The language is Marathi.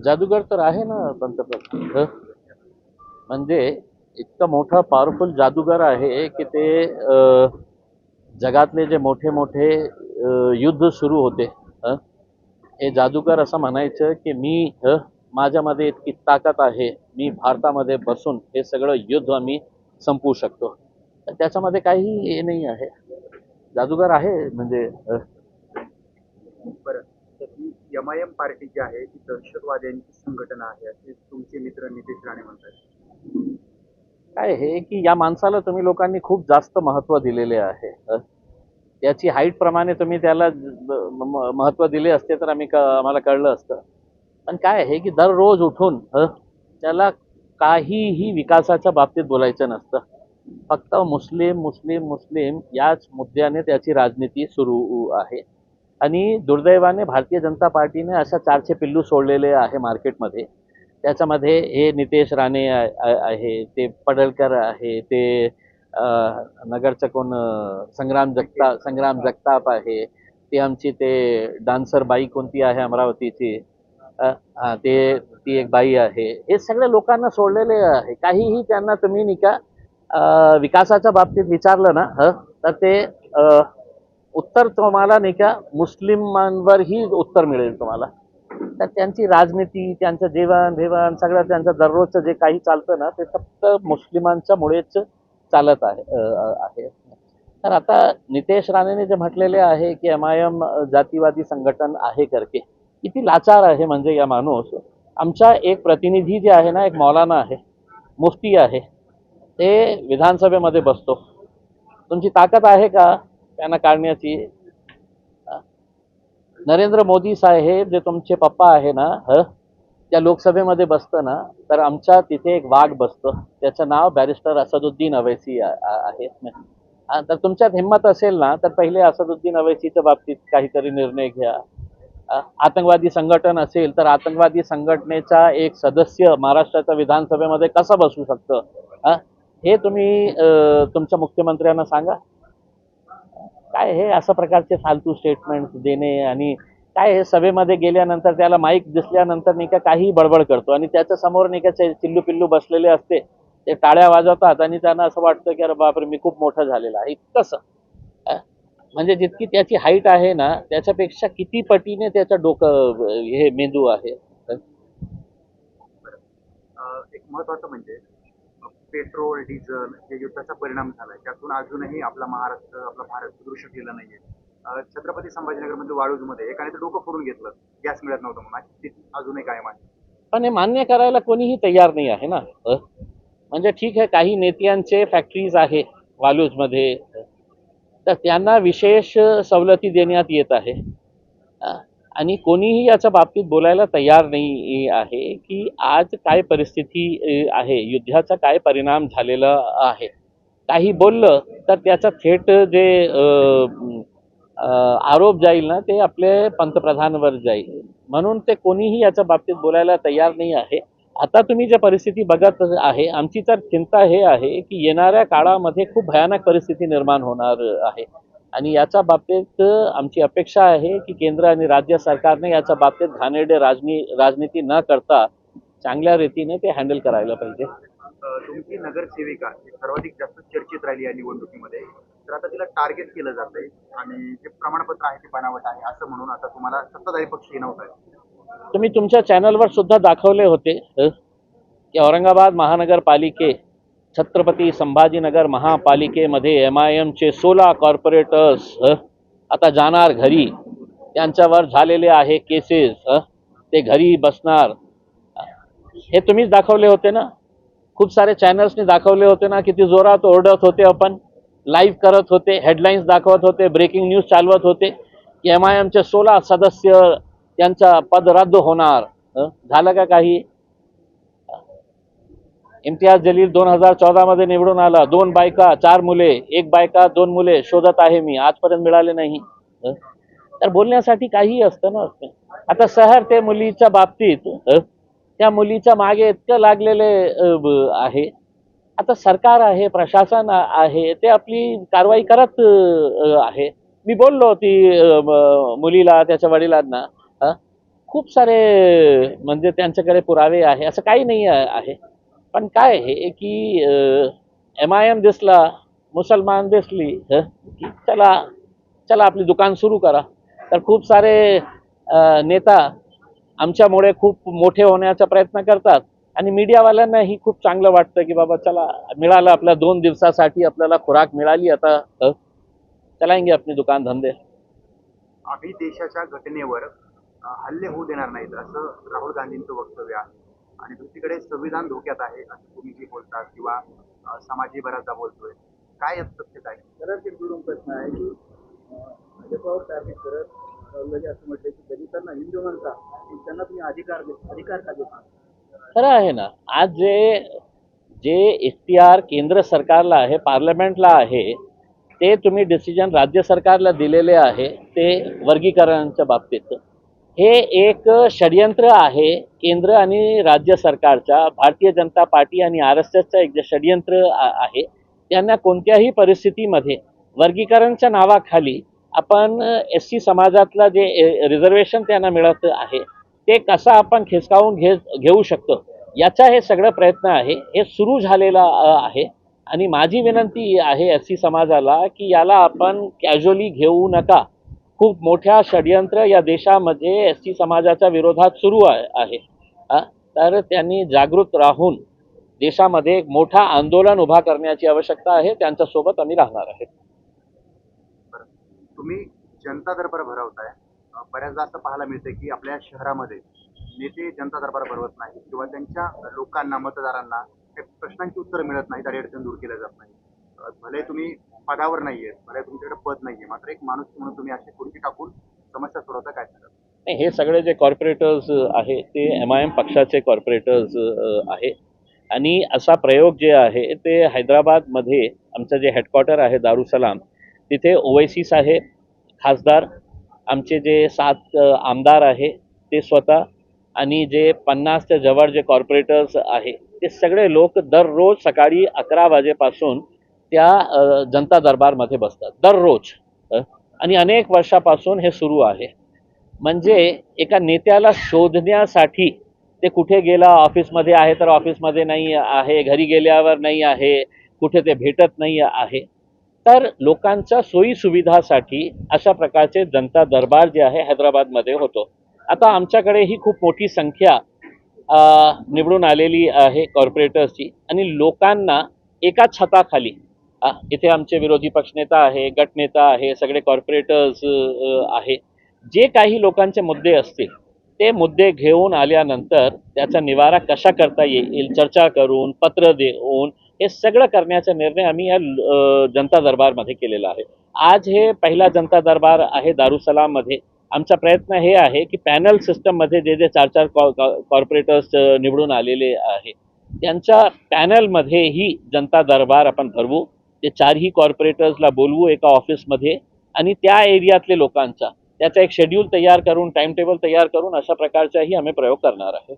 जादूगर तर आहे ना पंतप्रधान म्हणजे इतका मोठा पॉवरफुल जादूगर आहे की ते जगातले जे मोठे मोठे युद्ध सुरू होते हे जादूगर असं म्हणायचं की मी माझ्यामध्ये इतकी ताकद आहे, मी भारतामध्ये बसून हे सगळं युद्ध आम्ही संपवू शकतो. तर त्याच्यामध्ये काही हे नाही आहे. जादूगर आहे म्हणजे बरं. तर ही एम-आय-एम पार्टी जी आहे ती दहशतवाद्यांची संघटना आहे असे तुमचे मित्र नितेश राणे म्हणतात. काय आहे की या माणसाला तुम्ही लोकांनी खूप जास्त महत्त्व दिलेले आहे. त्याची हाईट प्रमाणे तुम्ही त्याला महत्त्व दिले असते तर आम्हाला कळलं असतं. पण काय आहे की दररोज उठून त्याला काहीही विकासाच्या बाबतीत बोलायचं नसतं. फक्त मुस्लिम मुस्लिम मुस्लिम याच मुद्द्याने त्याची राजनीती सुरू आहे. आणि दुर्दैवाने भारतीय जनता पार्टीने अशा 4 पिल्लू सोडलेले आहे मार्केटमध्ये. त्याच्यामध्ये हे नितेश राणे आहे, ते पडळकर आहे, ते नगरचं कोण संग्राम जगताप आहे, ते आमची ते डान्सर बाई कोणती आहे अमरावतीची, ती एक बाई आहे. हे सगळ्या लोकांना सोडलेले आहे. काहीही त्यांना तुम्ही नाही का विकासाच्या बाबतीत विचारलं ना तर ते उत्तर तुम्हाला नाही का मुस्लिमांवरही उत्तर मिळेल तुम्हाला. तर त्यांची राजनीती, त्यांचं जेवण भेवण सगळं त्यांचं दररोजचं जे काही चालतं ना ते फक्त मुस्लिमांच्या मुळेच चालत आहे. तर आता नितेश राणेने जे म्हटलेले आहे की एम-आय-एम जातीवादी संघटन आहे करके, किती लाचार आहे म्हणजे या माणूस. आमचा एक प्रतिनिधी जे आहे ना, एक मौलाना आहे, मुफ्ती आहे, ते विधानसभेमध्ये बसतो. तुमची ताकद आहे का त्यांना काढण्याची? नरेंद्र मोदी साहेब जे तुमचे पप्पा आहे ना त्या लोकसभेमध्ये बसतं ना तर आमच्या तिथे एक वाघ बसतं, त्याचं नाव बॅरिस्टर असदुद्दीन अवैसी आहे. तर तुमच्यात हिंमत असेल ना तर पहिले असदुद्दीन अवैसीच्या बाबतीत काहीतरी निर्णय घ्या. आतंकवादी संघटन असेल तर आतंकवादी संघटनेचा एक सदस्य महाराष्ट्राच्या विधानसभेमध्ये कसं बसू शकतं हे तुम्ही तुमच्या मुख्यमंत्र्यांना सांगा. काय हे अशा प्रकारचे फालतू स्टेटमेंट देणे आणि काय हे सभेमध्ये गेल्यानंतर त्याला माईक दिसल्यानंतर नाही का काही बडबड करतो आणि त्याच्या समोर नाही का चिल्लू पिल्लू बसलेले असते, ते टाळ्या वाजवतात आणि त्यांना असं वाटतं की अरे बापरे मी खूप मोठं झालेलं आहे. कसं म्हणजे जितकी त्याची हाईट आहे ना त्याच्यापेक्षा किती पटीने त्याचं डोकं हे मेंदू आहे. एक महत्वाचं म्हणजे पेट्रोल डिझेल हे युद्धाचा परिणाम झालाय त्यातून अजूनही आपला महाराष्ट्र आपला भारत सुधरू शकलेला नाहीये. छत्रपती संभाजीनगरमध्ये वाळूजमध्ये एकाने तर डोकं फोडून घेतलं, गॅस मिळत नव्हतं म्हणून अशी स्थिती अजूनही कायम आहे. पण हे मान्य करायला कोणीही तयार नाही आहे ना. म्हणजे ठीक आहे, काही नेत्यांचे फॅक्टरीज आहे वालूजमध्ये तर त्यांना विशेष सवलती देण्यात येत आहे आणि कोणीही याच्या बाबतीत बोलायला तयार नाही आहे की आज काय परिस्थिती आहे, युद्धाचा काय परिणाम झालेला आहे. काही बोललं तर त्याचा थेट जे आरोप जाईल ना ते आपले पंतप्रधानांवर जाईल, म्हणून ते कोणीही याच्या बाबतीत बोलायला तयार नाही आहे. आता तुम्ही जे परिस्थिती बघत आहे, आमची तर चिंता हे आहे की येणाऱ्या काळामध्ये खूप भयानक परिस्थिती निर्माण होणार आहे आणि याच्या बाबतीत आमची अपेक्षा आहे की केंद्र आणि राज्य सरकारने याच्या बाबतीत घाणेरडे राजनीती न करता चांगल्या रीतीने ते हँडल करायला पाहिजे. तुमची नगरसेविका सर्वाधिक जास्त चर्चेत राहिली या निवडणुकीमध्ये, तर आता तिला टार्गेट केलं जात आहे आणि जे प्रमाणपत्र आहे ते बनावट आहे असं म्हणून आता तुम्हाला सत्ताधारी पक्ष हिणवत आहे. तुम्ही तुमच्या चॅनलवर सुद्धा दाखवले होते की औरंगाबाद महानगरपालिके छत्रपती संभाजीनगर महापालिकेमध्ये एम-आय-एमचे 16 कॉर्पोरेटर्स आता जाणार घरी. त्यांच्यावर झालेले आहे केसेस, ते घरी बसणार. हे तुम्हीच दाखवले होते ना, खूप सारे चॅनल्सनी दाखवले होते ना, किती जोरात ओरडत होते, आपण लाईव्ह करत होते, हेडलाईन्स दाखवत होते, ब्रेकिंग न्यूज चालवत होते की एम-आय-एमचे 16 सदस्य त्यांचा पद रद्द होणार. झालं का काही? इम्तियाज जलील 2014 मध्ये निवडून आला, 2 बायका 4 मुले, 1 बायका 2 मुले शोधत आहे मी, आजपर्यंत मिळाले नाही. तर बोलण्यासाठी काही असतं ना. आता शहर ते मुलीच्या बाबतीत त्या मुलीच्या मागे इतकं लागलेले आहे. आता सरकार आहे, प्रशासन आहे, ते आपली कारवाई करत आहे. मी बोललो ती मुलीला त्याच्या वडिलांना खूप सारे म्हणजे त्यांच्याकडे पुरावे आहे असं काही नाही आहे. पण काय आहे की MIM दिसला, मुसलमान दिसली की चला चला आपली दुकान सुरू करा. तर खूप सारे नेता आमच्यामुळे खूप मोठे होण्याचा प्रयत्न करतात आणि मीडियावाल्यांनाही खूप चांगलं वाटतं की बाबा चला मिळालं आपल्या 2 दिवसासाठी आपल्याला खुराक मिळाली आता चलाएंगे अपनी दुकान धंदे. आम्ही देशाच्या घटनेवर हल्ले होऊ देणार नाहीत असं राहुल गांधींचं वक्तव्य आहे. आणि दुसरीकडे संविधान धोक्यात आहे असं तुम्ही जे बोलतात किंवा समाजही बऱ्याचदा बोलतोय. काय यात सत्यता आहे? खरंच एक दुरून प्रश्न आहे की भाजपावर टार्गेट करत राहुलजी असं म्हटलं की दलितांना हिंदू म्हणता मग त्यांना तुम्ही अधिकार का देता? खरं आहे ना. आज जे जे इख्तियार केंद्र सरकारला आहे, पार्लमेंटला आहे, ते तुम्ही डिसिजन राज्य सरकारला दिलेले आहे ते वर्गीकरणाच्या बाबतीत. हे एक षडयंत्र आहे केंद्र आणि राज्य सरकारच्या, भारतीय जनता पार्टी आणि RSSचं एक जे षडयंत्र आहे. त्यांना कोणत्याही परिस्थितीमध्ये वर्गीकरणच्या नावाखाली आपण SC समाजातला जे रिझर्वेशन त्यांना मिळत आहे ते कसं आपण खिसकावून घेऊ शकतो याचा हे सगळं प्रयत्न आहे. हे सुरू झालेलं आहे आणि माझी विनंती आहे SC समाजाला की याला आपण कॅज्युअली घेऊ नका. खूप मोठ्या षडयंत्र या देशामध्ये SC समाजाच्या विरोधात सुरू आहे. तर त्यांनी जागृत राहून देशामध्ये एक मोठा आंदोलन उभा करण्याची आवश्यकता आहे. त्यांच्यासोबत आम्ही राहणार आहे. बरं. तुम्ही जनता दरबार भरवताय. बऱ्याचदा असं पाहायला मिळतं की आपल्या शहरामध्ये नेते जनता दरबार भरवत नाही किंवा त्यांच्या लोकांना मतदारांना काही प्रश्नांची उत्तरं मिळत नाहीत, अडीअडचण दूर केल्या जात नाही. भले तुम्ही पदावर नाहीये, भले तुमच्याकडे पद नाहीये, मात्र एक माणूस म्हणून तुम्ही अशी खुर्ची टाकून समस्या सोडवता काय सांगाल? नाही, हे सगळे जे कॉर्पोरेटर्स आहे ते MIM पक्षाचे कॉर्पोरेटर्स आहे आणि असा प्रयोग जे आहे ते हैदराबादमध्ये आमचं जे हेडक्वार्टर आहे दारुसलाम तिथे OIC साहेब, खासदार, आमचे जे 7 आमदार आहे ते स्वतः आणि जे 50च्या जवळ जे कॉर्पोरेटर्स आहे ते सगळे लोक दररोज सकाळी 11 वाजेपासून त्या जनता दरबारमध्ये बसतात दररोज. आणि अनेक वर्षापासून हे सुरू आहे. म्हणजे एका नेत्याला शोधण्यासाठी ते कुठे गेला, ऑफिसमध्ये आहे तर ऑफिसमध्ये नाही आहे, घरी गेल्यावर नाही आहे, कुठे ते भेटत नाही आहे. तर लोकांच्या सोयीसुविधासाठी अशा प्रकारचे जनता दरबार जे आहे हैदराबादमध्ये होतो. आता आमच्याकडे ही खूप मोठी संख्या निवडून आलेली आहे कॉर्पोरेटर्सची आणि लोकांना एका छताखाली इथे आमचे विरोधी पक्षनेता आहे, गटनेता आहे, सगळे कॉर्पोरेटर्स आहे. जे काही लोकांचे मुद्दे असतील ते मुद्दे घेऊन आल्यानंतर त्याचा निवारा कशा करता येईल चर्चा करून, पत्र देऊन हे सगळं करण्याचा निर्णय आम्ही या जनता दरबारमध्ये केलेला आहे. आज हे पहिला जनता दरबार आहे दारुसलाममध्ये. आमचा प्रयत्न हे आहे की पॅनल सिस्टममध्ये जे जे 4 कॉर्पोरेटर्स निवडून आलेले आहे त्यांच्या पॅनलमध्येही जनता दरबार आपण भरवू. ते 4ही कॉर्पोरेटर्सला बोलवू एका ऑफिसमध्ये आणि त्या एरियातले लोकांचा त्याचा एक शेड्यूल तयार करून, टाइम टेबल तयार करून अशा प्रकारचाही आम्ही प्रयोग करणार आहे.